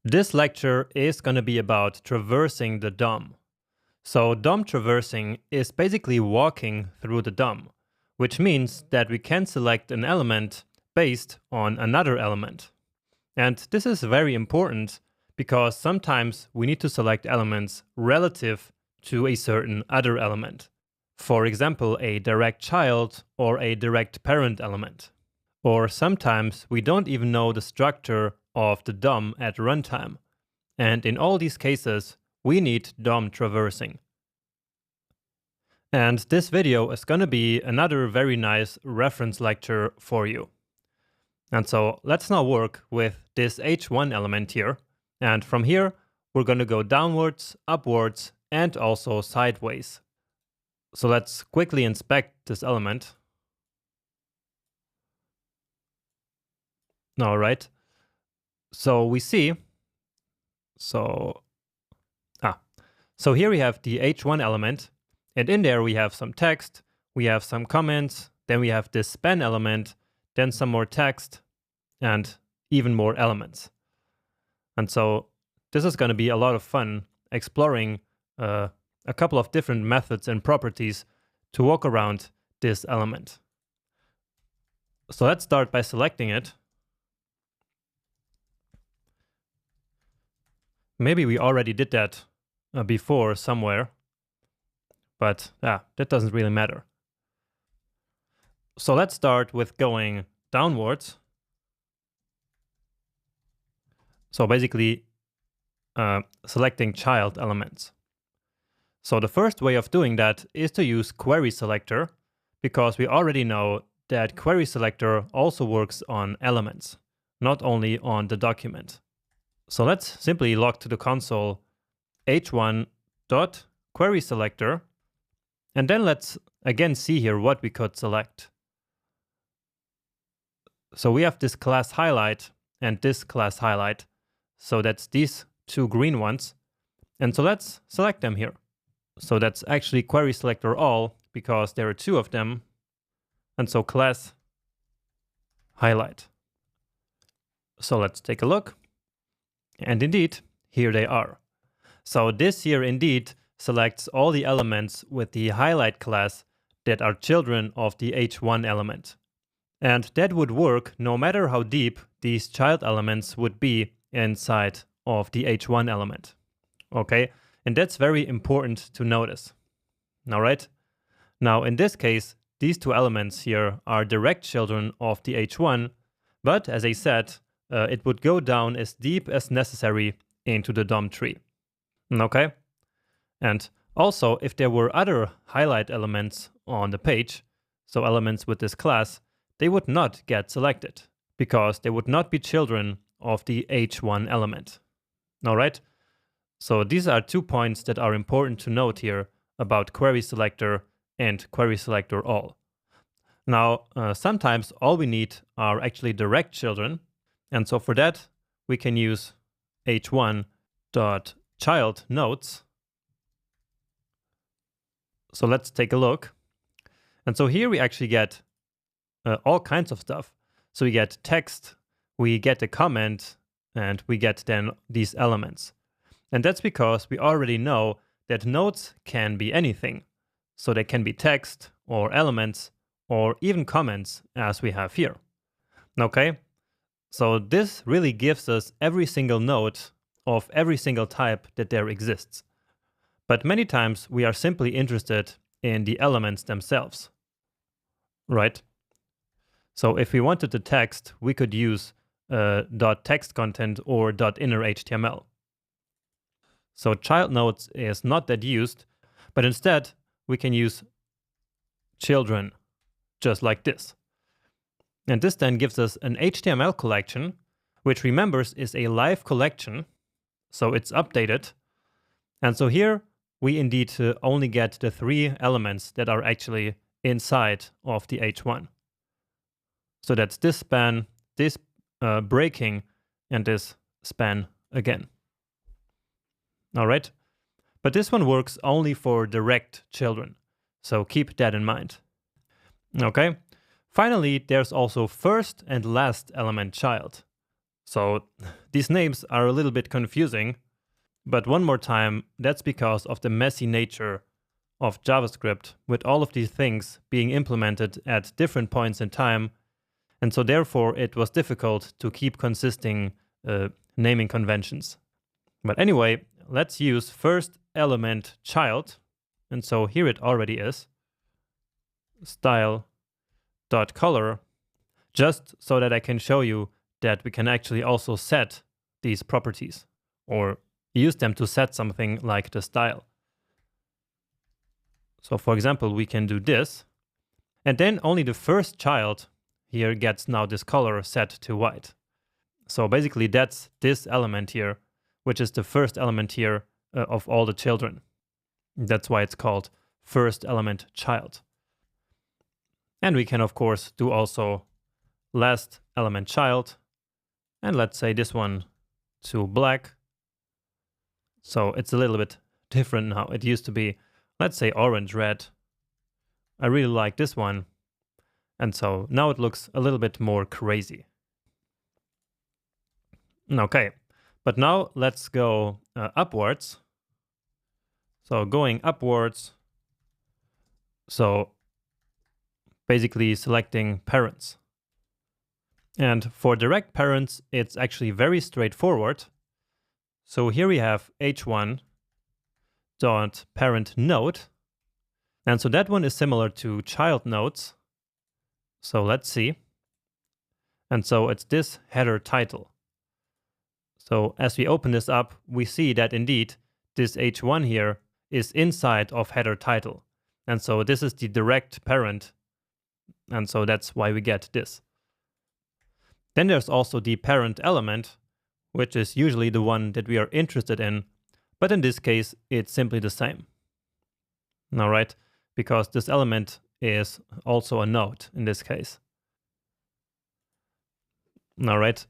This lecture is going to be about traversing the DOM. So DOM traversing is basically walking through the DOM, which means that we can select an element based on another element. And this is very important because sometimes we need to select elements relative to a certain other element. For example, a direct child or a direct parent element. Or sometimes we don't even know the structure of the DOM at runtime. And in all these cases, we need DOM traversing. And this video is going to be another very nice reference lecture for you. And so let's now work with this H1 element here. And from here, we're going to go downwards, upwards, and also sideways. So let's quickly inspect this element. All right. So we see, so here we have the H1 element, and in there we have some text, we have some comments, then we have this span element, then some more text, and even more elements. And so this is going to be a lot of fun exploring a couple of different methods and properties to walk around this element. So let's start by selecting it. Maybe we already did that before somewhere, but that doesn't really matter. So let's start with going downwards. So basically selecting child elements. So the first way of doing that is to use query selector, because we already know that query selector also works on elements, not only on the document. So let's simply log to the console h1.querySelector, and then let's again see here what we could select. So we have this class highlight and this class highlight. So that's these two green ones. And so let's select them here. So that's actually query selector all, because there are two of them. And so class highlight. So let's take a look. And indeed, here they are. So this here indeed selects all the elements with the highlight class that are children of the H1 element. And that would work no matter how deep these child elements would be inside of the H1 element. Okay, and that's very important to notice. All right. Now in this case, these two elements here are direct children of the H1, but as I said, it would go down as deep as necessary into the DOM tree. Okay? And also, if there were other highlight elements on the page, so elements with this class, they would not get selected, because they would not be children of the H1 element. All right? So these are 2 points that are important to note here about query selector and query selector all. Now, sometimes all we need are actually direct children. And so for that, we can use h1.childNodes. So let's take a look. And so here we actually get all kinds of stuff. So we get text, we get a comment, and we get then these elements. And that's because we already know that nodes can be anything. So they can be text or elements or even comments, as we have here. Okay? So this really gives us every single node of every single type that there exists. But many times we are simply interested in the elements themselves, right? So if we wanted the text, we could use .textContent or .innerHTML. So child nodes is not that used, but instead we can use children, just like this. And this then gives us an HTML collection, which remembers is a live collection, so it's updated. And so here we indeed only get the 3 elements that are actually inside of the H1. So that's this span, this breaking, and this span again. All right? But this one works only for direct children, so keep that in mind. Okay? Finally, there's also first and last element child. So These names are a little bit confusing, but one more time, that's because of the messy nature of JavaScript with all of these things being implemented at different points in time. And so therefore it was difficult to keep consistent naming conventions. But anyway, let's use first element child. And so here it already is, style.color, just so that I can show you that we can actually also set these properties or use them to set something like the style. So for example, we can do this, and then only the first child here gets now this color set to white. So basically that's this element here, which is the first element here of all the children. That's why it's called first element child. And we can of course do also last element child, and let's say this one to black. So it's a little bit different now. It used to be, let's say, orange red. I really like this one. And so now it looks a little bit more crazy. Okay, but now let's go upwards. So going upwards, so basically selecting parents. And for direct parents, it's actually very straightforward. So here we have h1.parent_node. And so that one is similar to child nodes. So let's see. And so it's this header title. So as we open this up, we see that indeed this h1 here is inside of header title. And so this is the direct parent. And so that's why we get this. Then there's also the parent element, which is usually the one that we are interested in. But in this case, it's simply the same. All right, because this element is also a node in this case. All right.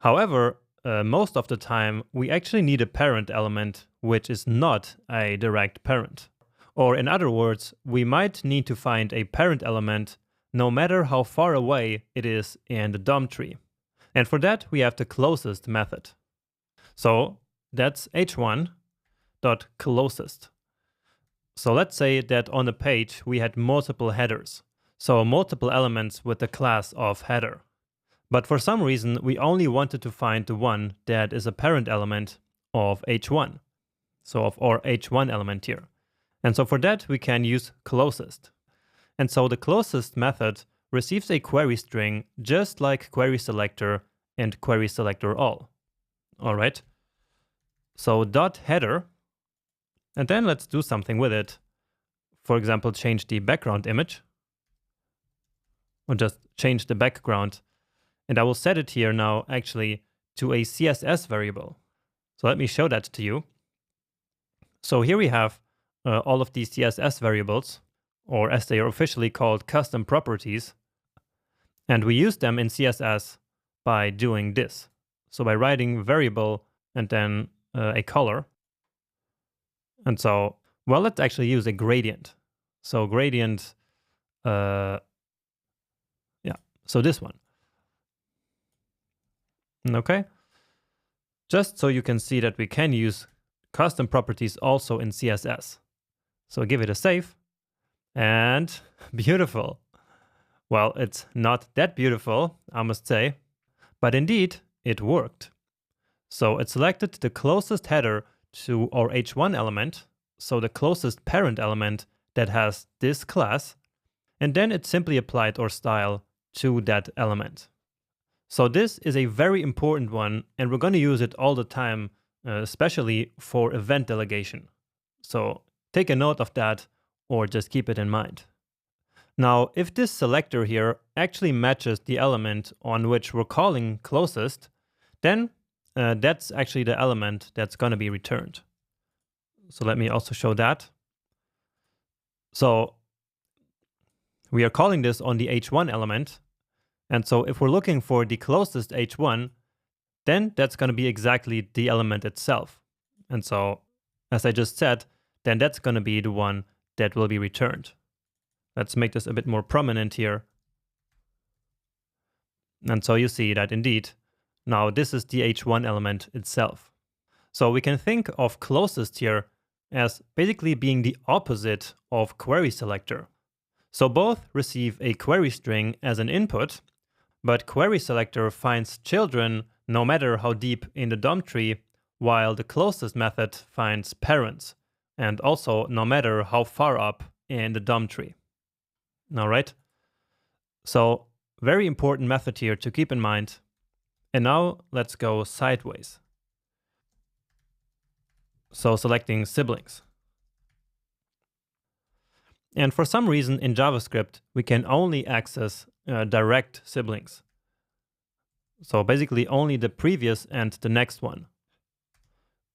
However, most of the time, we actually need a parent element which is not a direct parent. Or in other words, we might need to find a parent element no matter how far away it is in the DOM tree. And for that, we have the closest method. So that's h1.closest. So let's say that on a page we had multiple headers, so multiple elements with the class of header. But for some reason, we only wanted to find the one that is a parent element of h1, so of our h1 element here. And so for that, we can use closest. And so the closest method receives a query string just like query selector and query selector all. All right. So dot header, and then let's do something with it. For example, change the background image, or just change the background. And I will set it here now actually to a CSS variable. So let me show that to you. So here we have all of these CSS variables, or as they are officially called, custom properties. And we use them in CSS by doing this. So by writing variable and then a color. And so, well, let's actually use a gradient. So gradient, yeah, so this one. Okay. Just so you can see that we can use custom properties also in CSS. So give it a save, and beautiful. Well, it's not that beautiful, I must say, but indeed it worked. So it selected the closest header to our h1 element, so the closest parent element that has this class, and then it simply applied our style to that element. So this is a very important one, and we're going to use it all the time, especially for event delegation. So take a note of that, or just keep it in mind. Now, if this selector here actually matches the element on which we're calling closest, then that's actually the element that's going to be returned. So let me also show that. So we are calling this on the h1 element. And so if we're looking for the closest h1, then that's going to be exactly the element itself. And so, as I just said, then that's going to be the one that will be returned. Let's make this a bit more prominent here. And so you see that indeed, Now this is the h1 element itself. So we can think of closest here as basically being the opposite of query selector. So both receive a query string as an input, but query selector finds children no matter how deep in the DOM tree, while the closest method finds parents, and also no matter how far up in the DOM tree. All right. So very important method here to keep in mind. And now let's go sideways. So selecting siblings. And for some reason in JavaScript, we can only access direct siblings. So basically only the previous and the next one.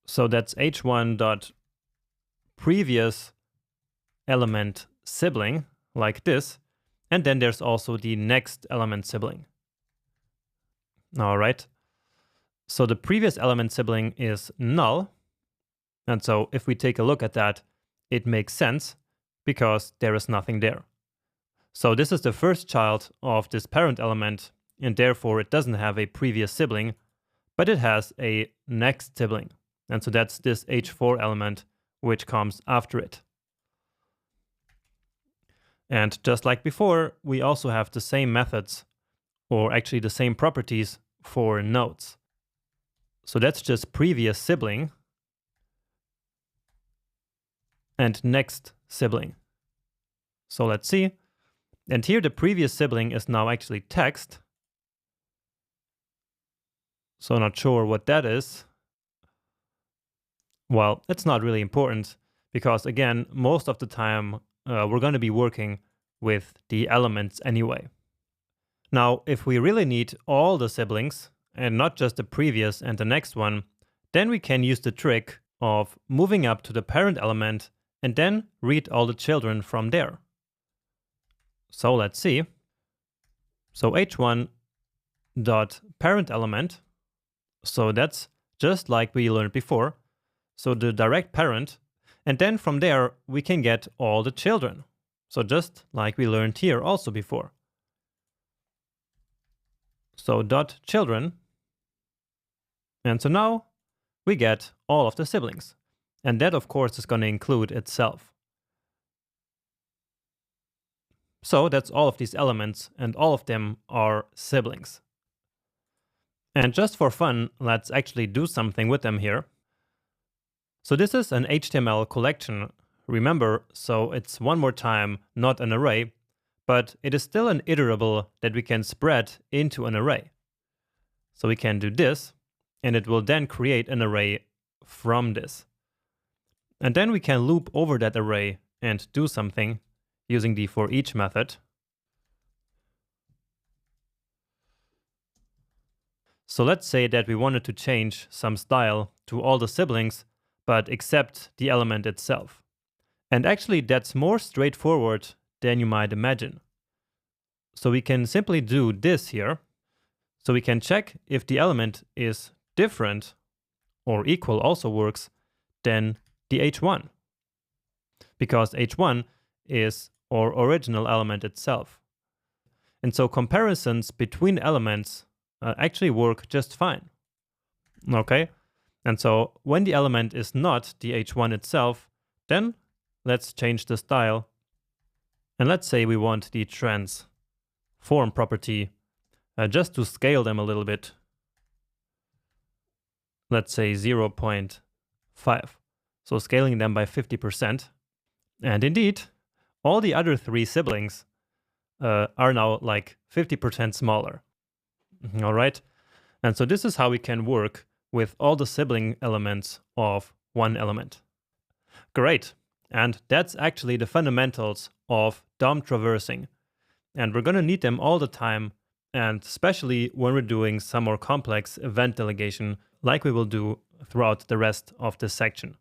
So that's h1.previous element sibling, like this. And then there's also the next element sibling. All right. So the previous element sibling is null. And so if we take a look at that, it makes sense because there is nothing there. So this is the first child of this parent element, and therefore it doesn't have a previous sibling, but it has a next sibling. And so that's this h4 element, which comes after it. And just like before, we also have the same methods, or actually the same properties for nodes. So that's just previous sibling and next sibling. So let's see. And here the previous sibling is now actually text. So not sure what that is. Well, it's not really important because again, most of the time we're going to be working with the elements anyway. Now, if we really need all the siblings and not just the previous and the next one, then we can use the trick of moving up to the parent element and then read all the children from there. So let's see. So h1.parent element. So that's just like we learned before. So the direct parent. And then from there, we can get all the children. So just like we learned here also before. So dot children. And so now we get all of the siblings. And that, of course, is going to include itself. So that's all of these elements, and all of them are siblings. And just for fun, let's actually do something with them here. So this is an HTML collection, remember, so it's one more time not an array, but it is still an iterable that we can spread into an array. So we can do this, and it will then create an array from this. And then we can loop over that array and do something using the for each method. So let's say that we wanted to change some style to all the siblings, but except the element itself. And actually that's more straightforward than you might imagine. So we can simply do this here. So we can check if the element is different or equal also works than the h1. Because h1 is our original element itself. And so comparisons between elements actually work just fine. Okay? And so when the element is not the h1 itself, then let's change the style. And let's say we want the transform property just to scale them a little bit. Let's say 0.5. So scaling them by 50%. And indeed, all the other three siblings are now like 50% smaller. All right. And so this is how we can work with all the sibling elements of one element. Great. And that's actually the fundamentals of DOM traversing. And we're going to need them all the time, and especially when we're doing some more complex event delegation like we will do throughout the rest of this section.